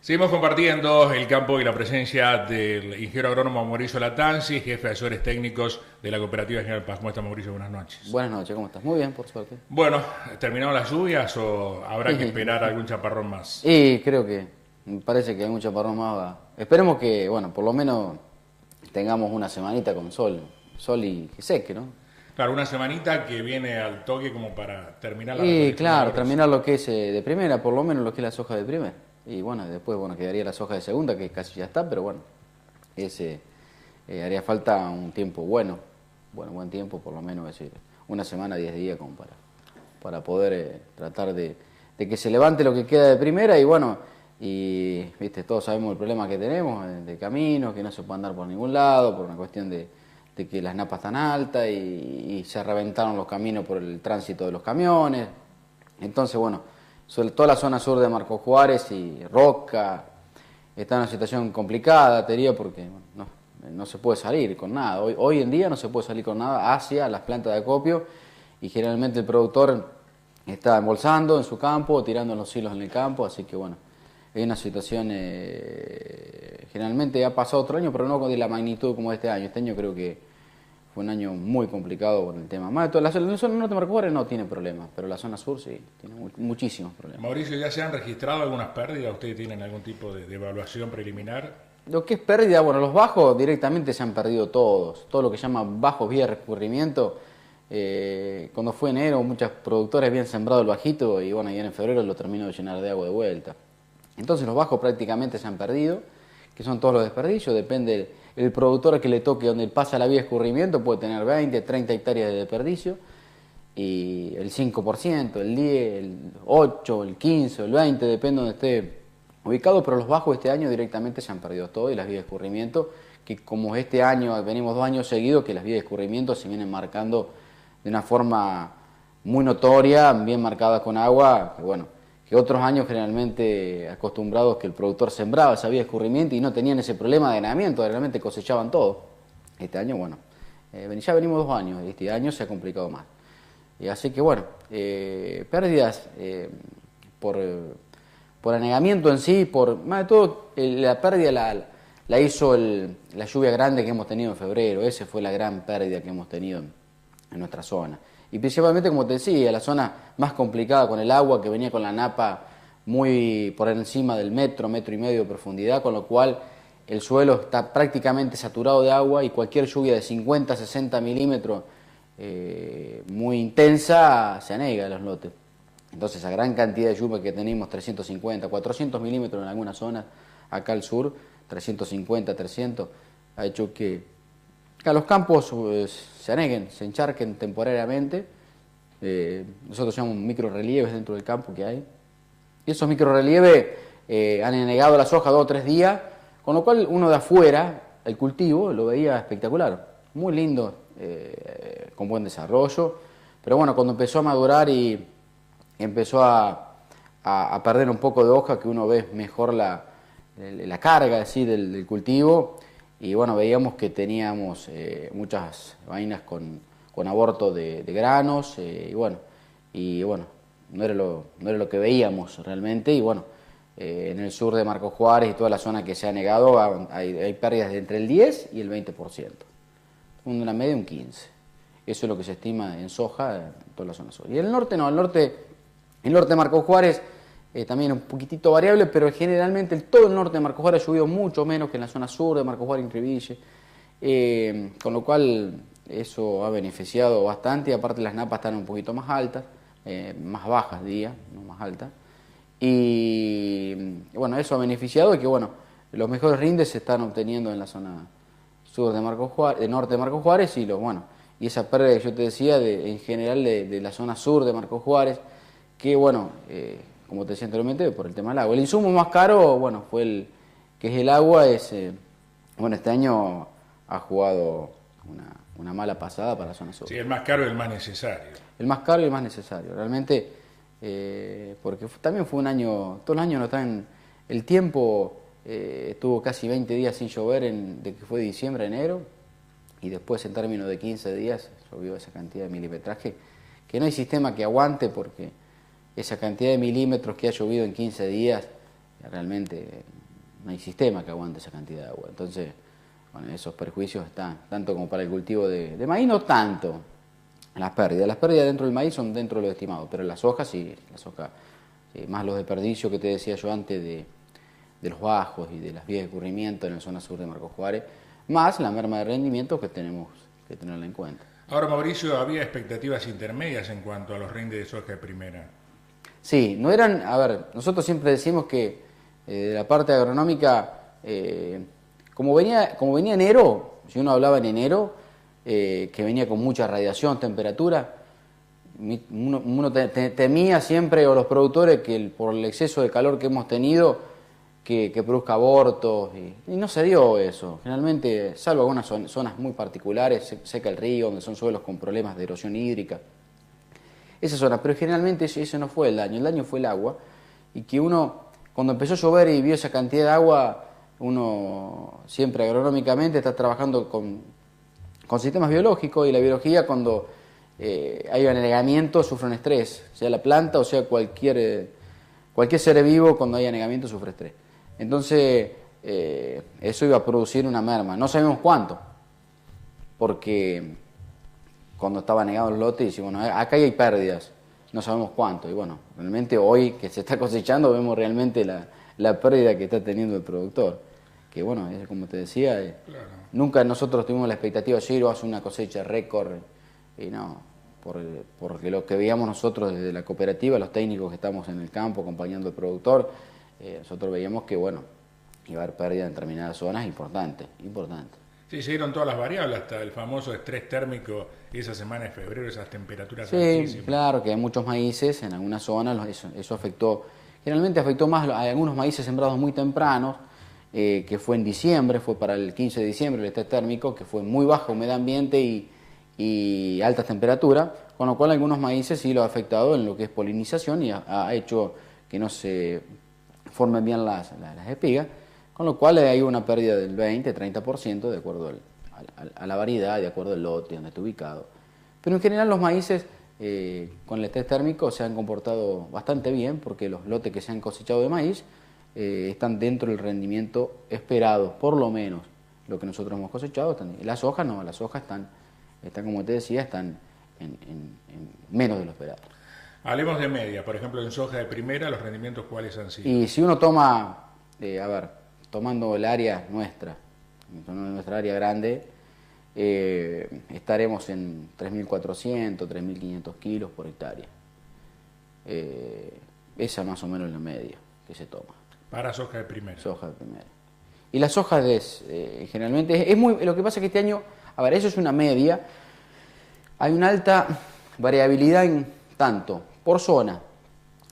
Seguimos compartiendo el campo y la presencia del ingeniero agrónomo Mauricio Latanzi, jefe de asesores técnicos de la Cooperativa General Paz. ¿Cómo está, Mauricio? Buenas noches. Buenas noches, ¿cómo estás? Muy bien, por suerte. Bueno, ¿terminaron las lluvias o habrá que esperar algún chaparrón más? Y creo que, me parece que hay mucho parrón más. Esperemos que, bueno, por lo menos tengamos una semanita con sol y que seque, ¿no? Claro, una semanita que viene al toque como para terminar la Y recolección de claro, agros. terminar lo que es de primera, por lo menos lo que es la soja de primera. Y bueno, después, bueno, quedaría la soja de segunda, que casi ya está, pero bueno, ese haría falta un tiempo buen tiempo, por lo menos, es decir, una semana, 10 días como para poder tratar de que se levante lo que queda de primera y bueno, y viste, todos sabemos el problema que tenemos de caminos, que no se puede andar por ningún lado, por una cuestión de que las napas están altas y se reventaron los caminos por el tránsito de los camiones. Entonces, bueno, sobre toda la zona sur de Marcos Juárez y Roca está en una situación complicada, te diría, porque bueno, no se puede salir con nada. Hoy en día no se puede salir con nada hacia las plantas de acopio y generalmente el productor está embolsando en su campo, tirando los hilos en el campo, así que bueno, es una situación, generalmente ha pasado otro año, pero no de la magnitud como este año. Este año creo que fue un año muy complicado con el tema. Más de todo, la zona norte de Marcos Juárez no tiene problemas, pero la zona sur sí, tiene muchísimos problemas. Mauricio, ¿ya se han registrado algunas pérdidas? ¿Ustedes tienen algún tipo de evaluación preliminar? Lo que es pérdida, bueno, los bajos directamente se han perdido todos. Todo lo que se llama bajos vía de escurrimiento. Cuando fue enero, muchos productores habían sembrado el bajito y bueno, y en febrero lo terminó de llenar de agua de vuelta. Entonces los bajos prácticamente se han perdido, que son todos los desperdicios. Depende el productor que le toque donde pasa la vía de escurrimiento, puede tener 20, 30 hectáreas de desperdicio. Y el 5%, el 10, el 8, el 15, el 20, depende de donde esté ubicado, pero los bajos este año directamente se han perdido todo y las vías de escurrimiento, que como este año, venimos 2 años seguidos, que las vías de escurrimiento se vienen marcando de una forma muy notoria, bien marcadas con agua, que bueno, que otros años generalmente acostumbrados que el productor sembraba esa vía de escurrimiento y no tenían ese problema de drenamiento, realmente cosechaban todo. Este año, bueno, ya venimos 2 años y este año se ha complicado más. Así que bueno, pérdidas por anegamiento en sí, más de todo la pérdida la hizo la lluvia grande que hemos tenido en febrero. Esa fue la gran pérdida que hemos tenido en nuestra zona. Y principalmente, como te decía, la zona más complicada con el agua, que venía con la napa muy por encima del metro y medio de profundidad, con lo cual el suelo está prácticamente saturado de agua y cualquier lluvia de 50, 60 milímetros muy intensa se anega en los lotes. Entonces, esa gran cantidad de lluvia que tenemos, 350, 400 milímetros en algunas zonas, acá al sur, 350, 300, ha hecho que los campos se aneguen, se encharquen temporariamente. Nosotros llamamos microrelieves dentro del campo que hay. Y esos microrelieves han anegado la soja 2 o 3 días, con lo cual uno de afuera, el cultivo, lo veía espectacular, muy lindo, con buen desarrollo. Pero bueno, cuando empezó a madurar y empezó a perder un poco de hoja, que uno ve mejor la carga así del cultivo, y bueno, veíamos que teníamos muchas vainas con aborto de granos, y bueno, no era lo que veíamos realmente, y bueno, en el sur de Marcos Juárez y toda la zona que se ha negado hay pérdidas de entre el 10 y el 20%, una media un 15%. Eso es lo que se estima en soja en toda la zona sur. Y el norte no, el norte de Marcos Juárez también es un poquitito variable, pero generalmente todo el norte de Marcos Juárez ha llovido mucho menos que en la zona sur de Marcos Juárez, Intriville, con lo cual eso ha beneficiado bastante, y aparte las napas están un poquito más altas, más bajas diría, no más altas, y bueno, eso ha beneficiado y que bueno, los mejores rindes se están obteniendo en la zona sur de Marcos Juárez, de norte de Marcos Juárez, y esa pérdida que yo te decía en general de la zona sur de Marcos Juárez, que bueno, como te decía anteriormente, por el tema del agua. El insumo más caro, bueno, que es el agua, bueno, este año ha jugado una mala pasada para la zona sur. Sí, el más caro y el más necesario. El más caro y el más necesario, realmente, porque también fue un año, todos los años no están, el tiempo estuvo casi 20 días sin llover, de que fue de diciembre a enero, y después en términos de 15 días llovió esa cantidad de milimetraje, que no hay sistema que aguante, porque esa cantidad de milímetros que ha llovido en 15 días realmente no hay sistema que aguante esa cantidad de agua. Entonces, bueno, esos perjuicios están, tanto como para el cultivo de maíz, no tanto. Las pérdidas dentro del maíz son dentro de lo estimado, pero las hojas sí, sí, más los desperdicios que te decía yo antes de los bajos y de las vías de escurrimiento en la zona sur de Marcos Juárez, más la merma de rendimiento que tenemos que tenerla en cuenta. Ahora, Mauricio, había expectativas intermedias en cuanto a los rindes de soja de primera. Sí, no eran, a ver, nosotros siempre decimos que de la parte agronómica, como venía enero, si uno hablaba en enero, que venía con mucha radiación, temperatura, uno temía siempre, o los productores, que por el exceso de calor que hemos tenido, que produzca abortos, y no se dio eso. Generalmente, salvo algunas zonas muy particulares, seca el río, donde son suelos con problemas de erosión hídrica, esa zona, pero generalmente ese no fue el daño fue el agua, y que uno, cuando empezó a llover y vio esa cantidad de agua, uno siempre agronómicamente está trabajando con sistemas biológicos, y la biología, cuando hay anegamiento, sufre un estrés, sea la planta o sea cualquier ser vivo, cuando hay anegamiento sufre estrés. Entonces, eso iba a producir una merma, no sabemos cuánto, porque cuando estaba anegado el lote, y bueno, acá hay pérdidas, no sabemos cuánto, y bueno, realmente hoy que se está cosechando vemos realmente la pérdida que está teniendo el productor, que bueno, es como te decía, Claro. Nunca nosotros tuvimos la expectativa de ir a hacer una cosecha récord, y no, porque lo que veíamos nosotros desde la cooperativa, los técnicos que estamos en el campo acompañando al productor, nosotros veíamos que bueno, iba a haber pérdida en determinadas zonas importante. Sí, se dieron todas las variables, hasta el famoso estrés térmico esa semana de febrero, esas temperaturas Sí, altísimas. claro, que hay muchos maíces en algunas zonas, eso generalmente afectó más a algunos maíces sembrados muy tempranos, que fue en diciembre, fue para el 15 de diciembre el estrés térmico, que fue muy baja humedad ambiente y altas temperaturas, con lo cual algunos maíces sí lo ha afectado en lo que es polinización y ha hecho que no se formen bien las espigas, con lo cual hay una pérdida del 20-30% de acuerdo a la variedad, de acuerdo al lote donde está ubicado. Pero en general los maíces con el estrés térmico se han comportado bastante bien, porque los lotes que se han cosechado de maíz están dentro del rendimiento esperado, por lo menos lo que nosotros hemos cosechado. Las hojas no, las hojas están como te decía, están en menos de lo esperado. Hablemos de media, por ejemplo, en soja de primera, los rendimientos cuáles han sido. Y si uno toma, tomando el área nuestra área grande, estaremos en 3.400, 3.500 kilos por hectárea. Esa más o menos es la media que se toma. Para soja de primera. Soja de primera. Y las hojas generalmente es muy. Lo que pasa es que este año, eso es una media. Hay una alta variabilidad en tanto por zona,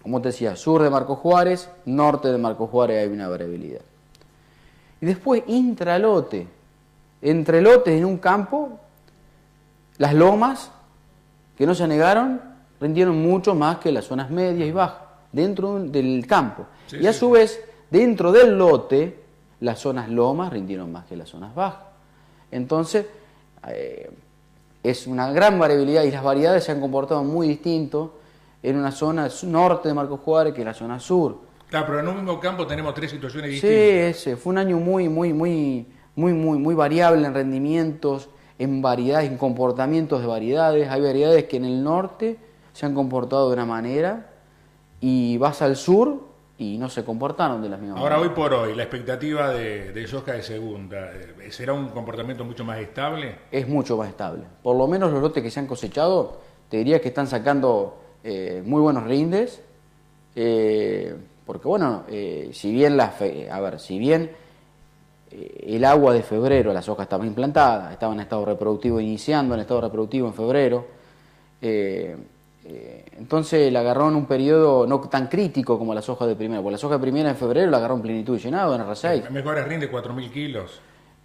como te decía, sur de Marcos Juárez, norte de Marcos Juárez hay una variabilidad. Y después intralote, entre lotes en un campo, las lomas que no se anegaron rindieron mucho más que las zonas medias y bajas dentro del campo. Sí, y a su vez, dentro del lote, las zonas lomas rindieron más que las zonas bajas. Entonces, es una gran variabilidad y las variedades se han comportado muy distinto en una zona norte de Marcos Juárez que en la zona sur. Claro, pero en un mismo campo tenemos tres situaciones distintas. Sí, fue un año muy variable en rendimientos, en variedades, en comportamientos de variedades. Hay variedades que en el norte se han comportado de una manera y vas al sur y no se comportaron de la misma manera. Ahora, hoy por hoy, la expectativa de soja de segunda, ¿será un comportamiento mucho más estable? Es mucho más estable. Por lo menos los lotes que se han cosechado, te diría que están sacando muy buenos rindes, porque bueno, si bien el agua de febrero, la soja estaba implantada, estaba en estado reproductivo, iniciando en estado reproductivo en febrero, entonces la agarró en un periodo no tan crítico como la soja de primera, porque la soja de primera en febrero la agarró en plenitud y llenado en R6. Mejor rinde 4.000 kilos.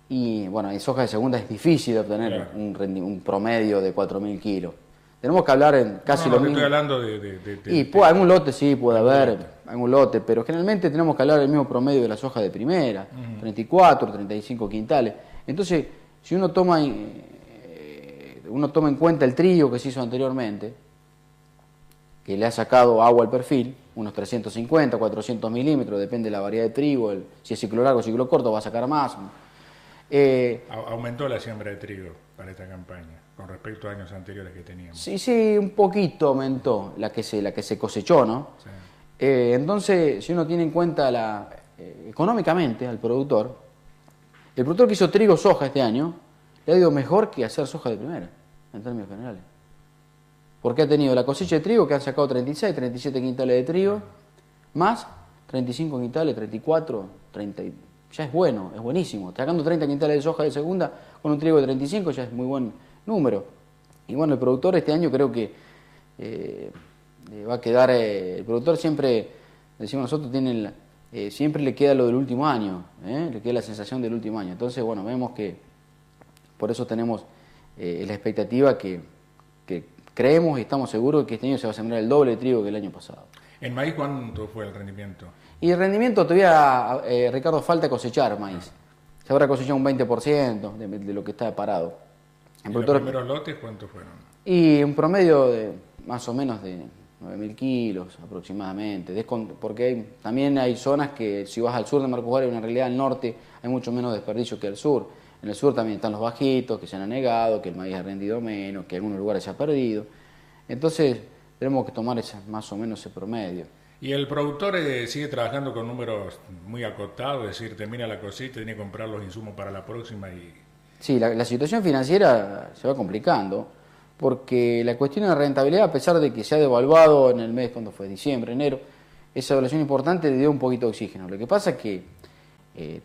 Y bueno, en soja de segunda es difícil de obtener un promedio de 4.000 kilos. Tenemos que hablar en casi lo mismo. Estoy hablando de algún lote sí puede haber, algún lote, pero generalmente tenemos que hablar del mismo promedio de la soja de primera, 34, 35 quintales. Entonces, si uno toma en cuenta el trío que se hizo anteriormente, que le ha sacado agua al perfil, unos 350, 400 milímetros, depende de la variedad de trigo, si es ciclo largo o ciclo corto va a sacar más. Aumentó la siembra de trigo para esta campaña con respecto a años anteriores que teníamos. Sí, un poquito aumentó la que se cosechó, ¿no? Sí. Entonces, si uno tiene en cuenta económicamente al productor, el productor que hizo trigo soja este año le ha ido mejor que hacer soja de primera, en términos generales. Porque ha tenido la cosecha de trigo que han sacado 36, 37 quintales de trigo, más 35 quintales, 34, 30. Ya es bueno, es buenísimo. Sacando 30 quintales de soja de segunda con un trigo de 35 ya es muy buen número. Y bueno, el productor este año creo que va a quedar, el productor siempre, decimos nosotros, siempre le queda lo del último año, le queda la sensación del último año. Entonces, bueno, vemos que por eso tenemos la expectativa que creemos y estamos seguros de que este año se va a sembrar el doble de trigo que el año pasado. ¿En maíz cuánto fue el rendimiento? Y el rendimiento todavía, Ricardo, falta cosechar maíz. Se habrá cosechado un 20% de lo que está parado. ¿Y los primeros lotes cuántos fueron? Y un promedio de más o menos de 9.000 kilos aproximadamente. Porque también hay zonas que si vas al sur de Marcos Juárez, en realidad al norte hay mucho menos desperdicio que al sur. En el sur también están los bajitos, que se han anegado, que el maíz ha rendido menos, que en algunos lugares se ha perdido. Entonces tenemos que tomar más o menos ese promedio. ¿Y el productor sigue trabajando con números muy acotados? Es decir, termina la cosecha, tiene que comprar los insumos para la próxima y... Sí, la situación financiera se va complicando, porque la cuestión de la rentabilidad, a pesar de que se ha devaluado en el mes, cuando fue diciembre, enero, esa evaluación importante le dio un poquito de oxígeno. Lo que pasa es que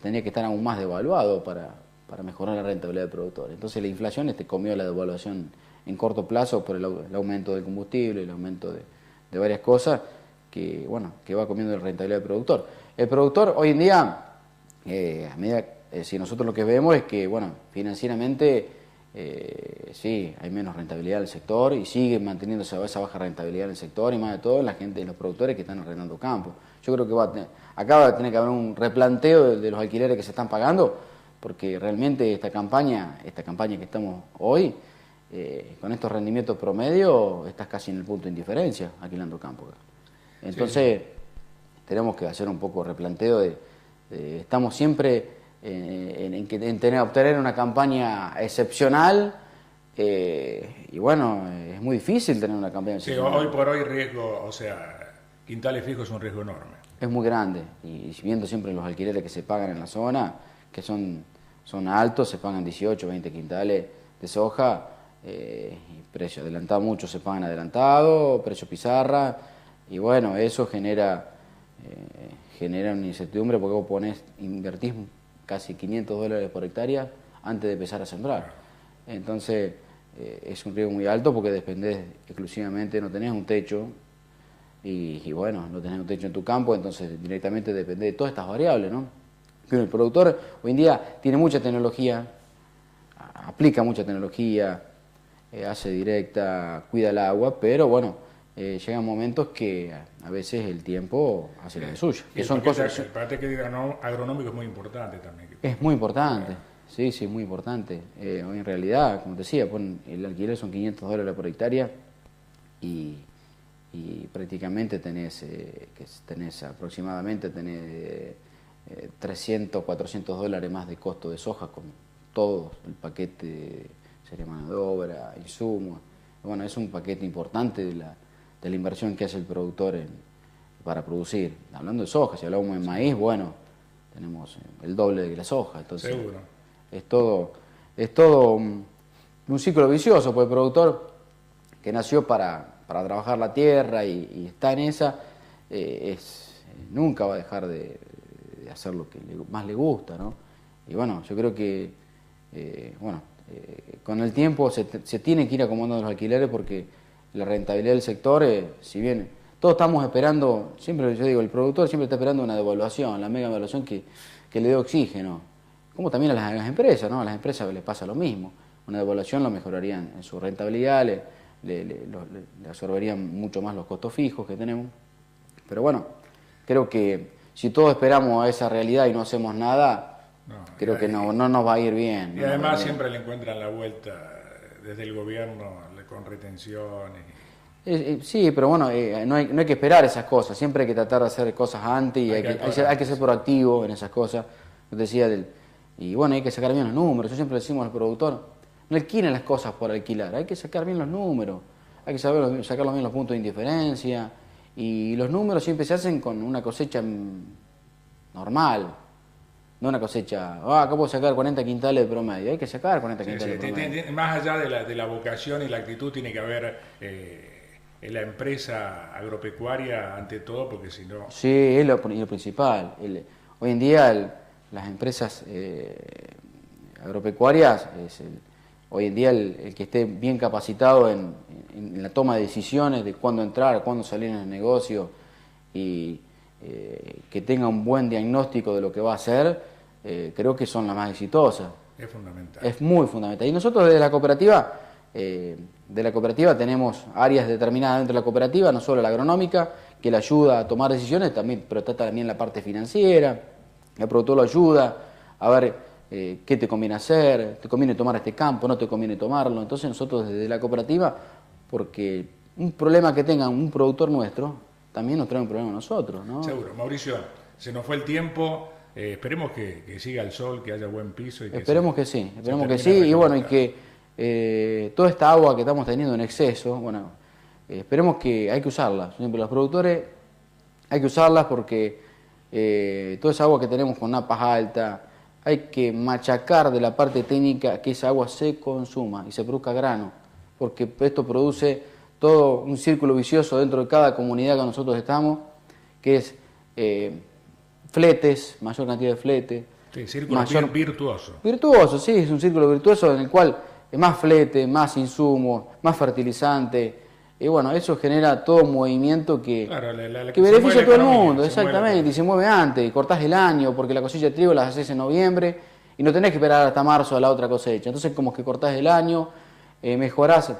tenía que estar aún más devaluado para mejorar la rentabilidad del productor. Entonces la inflación comió la devaluación en corto plazo por el aumento del combustible, el aumento de varias cosas que va comiendo la rentabilidad del productor. El productor hoy en día, a medida si nosotros lo que vemos es que, financieramente sí, hay menos rentabilidad en el sector y sigue manteniéndose esa baja rentabilidad en el sector y más de todo los productores que están arrendando campo. Yo creo que acá va a tener que haber un replanteo de los alquileres que se están pagando, porque realmente esta campaña que estamos hoy, con estos rendimientos promedio, estás casi en el punto de indiferencia alquilando campo. Entonces, tenemos que hacer un poco replanteo estamos siempre obtener una campaña excepcional y es muy difícil tener una campaña excepcional. Sí, hoy por hoy riesgo, quintales fijos es un riesgo enorme. Es muy grande y viendo siempre los alquileres que se pagan en la zona, que son altos, se pagan 18, 20 quintales de soja, y precio adelantado, muchos se pagan adelantado, precio pizarra, y eso genera una incertidumbre porque vos invertís casi $500 por hectárea antes de empezar a sembrar. Entonces es un riesgo muy alto porque dependés exclusivamente, no tenés un techo y no tenés un techo en tu campo, entonces directamente depende de todas estas variables, ¿no? Pero el productor hoy en día tiene mucha tecnología, aplica mucha tecnología, hace directa, cuida el agua, pero llegan momentos que a veces el tiempo hace la suya. El paquete agronómico es muy importante también. Es muy importante, sí, muy importante. Hoy en realidad, como te decía, el alquiler son $500 por hectárea y prácticamente tenés aproximadamente 300, $400 más de costo de soja con todo el paquete, sería mano de obra, insumos. Es un paquete importante de la inversión que hace el productor para producir. Hablando de soja, si hablamos de maíz, tenemos el doble de la soja. Entonces, seguro. Es todo un ciclo vicioso, porque el productor que nació para trabajar la tierra y está en esa, nunca va a dejar de hacer lo que más le gusta, ¿no? Y yo creo que con el tiempo se tiene que ir acomodando los alquileres porque la rentabilidad del sector, si bien todos estamos esperando, siempre yo digo, el productor siempre está esperando una devaluación, la mega devaluación que le dé oxígeno, como también a las empresas, ¿no? A las empresas les pasa lo mismo, una devaluación lo mejorarían en su rentabilidad, le absorberían mucho más los costos fijos que tenemos, pero creo que si todos esperamos a esa realidad y no hacemos nada, creo que no nos va a ir bien. Y además siempre le encuentran la vuelta desde el gobierno con retenciones. Sí, pero bueno, no hay que esperar esas cosas, siempre hay que tratar de hacer cosas antes y hay que ser proactivo en esas cosas. Yo te decía, y bueno, hay que sacar bien los números, yo siempre le decimos al productor, no alquilen las cosas por alquilar, hay que sacar bien los números, hay que sacar bien los puntos de indiferencia, y los números siempre se hacen con una cosecha normal, no una cosecha, acá puedo sacar 40 quintales de promedio, hay que sacar 40 quintales de promedio. Más allá de la vocación y la actitud tiene que haber en la empresa agropecuaria ante todo, porque si no... Sí, es lo principal. Hoy en día las empresas agropecuarias, hoy en día el que esté bien capacitado en la toma de decisiones de cuándo entrar, cuándo salir en el negocio y que tenga un buen diagnóstico de lo que va a hacer, creo que son las más exitosas. Es fundamental. Es muy fundamental. Y nosotros desde la cooperativa... tenemos áreas determinadas dentro de la cooperativa, no solo la agronómica, que le ayuda a tomar decisiones, pero trata también la parte financiera, el productor lo ayuda a ver qué te conviene hacer, te conviene tomar este campo, no te conviene tomarlo. Entonces nosotros desde la cooperativa, porque un problema que tenga un productor nuestro, también nos trae un problema a nosotros, ¿no? Seguro. Mauricio, se nos fue el tiempo, esperemos que siga el sol, que haya buen piso. Y que esperemos que sí, y bueno, y que toda esta agua que estamos teniendo en exceso, bueno, esperemos que hay que usarla. Siempre los productores hay que usarlas porque toda esa agua que tenemos con napas alta, hay que machacar de la parte técnica que esa agua se consuma y se produzca grano, porque esto produce todo un círculo vicioso dentro de cada comunidad que nosotros estamos, que es fletes, mayor cantidad de fletes. Sí, círculo virtuoso. Virtuoso, sí, es un círculo virtuoso en el cual más flete, más insumos, más fertilizante, y bueno, eso genera todo un movimiento que beneficia a todo el mundo, exactamente, y se mueve antes, y cortás el año, porque la cosecha de trigo la haces en noviembre, y no tenés que esperar hasta marzo a la otra cosecha, entonces como que cortás el año, mejorás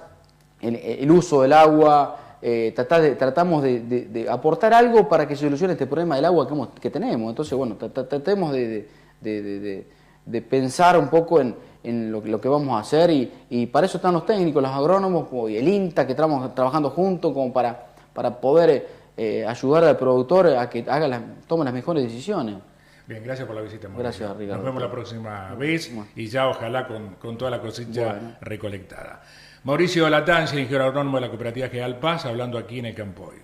el uso del agua, tratamos de aportar algo para que se solucione este problema del agua que tenemos, entonces bueno, tratemos de pensar un poco en lo que vamos a hacer y para eso están los técnicos, los agrónomos y el INTA que estamos trabajando juntos como para poder ayudar al productor a que tome las mejores decisiones. Bien, gracias por la visita, Mauricio. Gracias, Ricardo. Nos vemos la próxima vez y ya ojalá con toda la cosecha recolectada. Mauricio Latancia, ingeniero agrónomo de la Cooperativa General Paz, hablando aquí en el Campo Hoy.